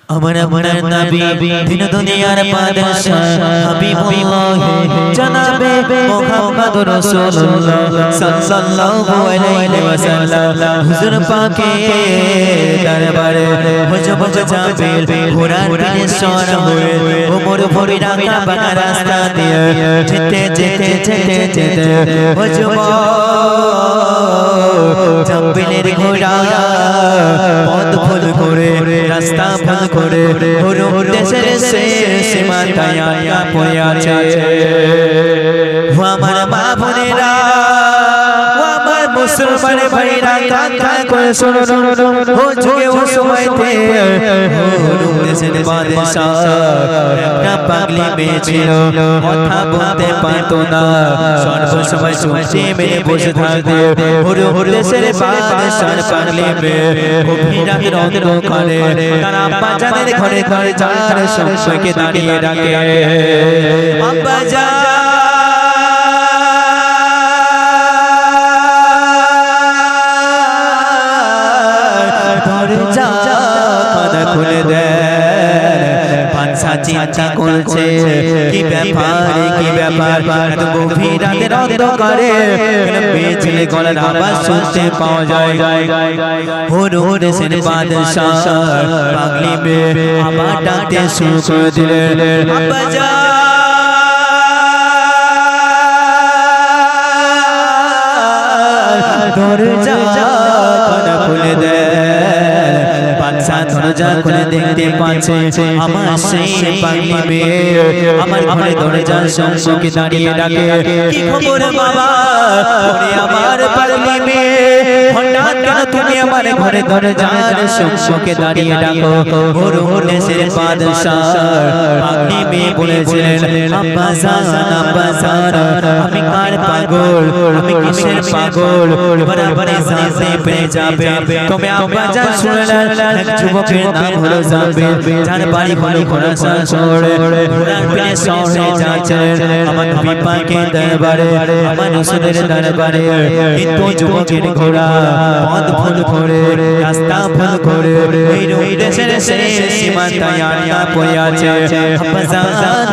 আমার আপনার নবী দিন দুনিয়ার বাদশা হাবিবুল্লাহ জনাবে মুহাম্মদুর রাসূলুল্লাহ সাল্লাল্লাহু আলাইহি ওয়াসাল্লাম হুজুর পাকের দরবারে হুজুর জাবিল কুরআন পড়ে সর হয়ে ওমর ফরিদা কাবা রাস্তা দিয়ে যেতে হুজুর জাবিলের ঘোড়া পথ ভুল করে রাস্তা ভুল করে ওর দেশের সীমান্তায় আয়া পড়ে আছে। ও আমার মা বোনেরা, ও আমার মুসলমান ভাইরা, কান করে শোনো, ও যুগে ও সময়তে ওর দেশের বাদশা একটা পাগলি মেয়ে ছিল, কথা বলতে পারতো না, সর্বসময় চুপটি মেরে বসে থাকতো। ওর দেশের বাদশার পাগলি মেয়ে অভিরাত রন্ধ্র করে তার আব্বা জানের ঘরে ঘরে যার সবাইকে দাঁড়িয়ে ডাকে, আব্বা জান দরজা কাদা খুলে দেন। বাদশা চিন্তা করছে কি ব্যাপার এত গভীর রাতের অন্ধকারে পেছনে গলার আওয়াজ শুনতে পাওয়া যায়। ওর দেশের বাদশা পাগলি মেয়ে আবার ডাকতে শুরু করে দিলেন, আব্বা জান দরজা কাদা খুলে দেন। বাদশা দরজা খুলে দেখতে পাচ্ছে আমার সেই পাগলি মেয়ে আমার ঘরে দরজার সম্মুখে দাঁড়িয়ে ডাকে, কি খবর বাবা? ওরে আমার পাগলি মেয়ে, হঠাৎ কেন তুমি আমার ঘরে দরজার সম্মুখে দাঁড়িয়ে ডাকো? ওর দেশের বাদশা পাগলি মেয়ে বলেছিলেন, আব্বা জান আমি কার পাগল, আমি কিসের পাগল বরাবর জানতে পেরে যাবে। তবে আব্বা জান শুনলেন এক যুবকের নাম হলো জাবির, যার বাড়ি হলো খোরাসান শহরে, ঘোড়ার পিঠে শহরে যাচ্ছেন আমার নবী পাকের দরবারে, আমার রাসূলের দরবারে। কিন্তু যুবকের ঘোড়া পথ ভুল করে রাস্তা ভুল করে এই দেশের সীমান্তায় আটকা পড়ে আছে।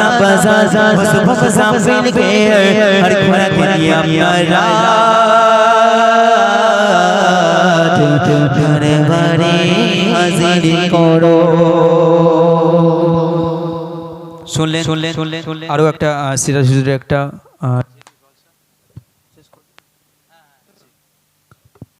আব্বা জান হুজুর জাবিলকে আর ঘোড়াকে নিয়ে আপনারা দরবারে হাজির করো। শুনলেন আরো একটা সিরাজ হুজুরের একটা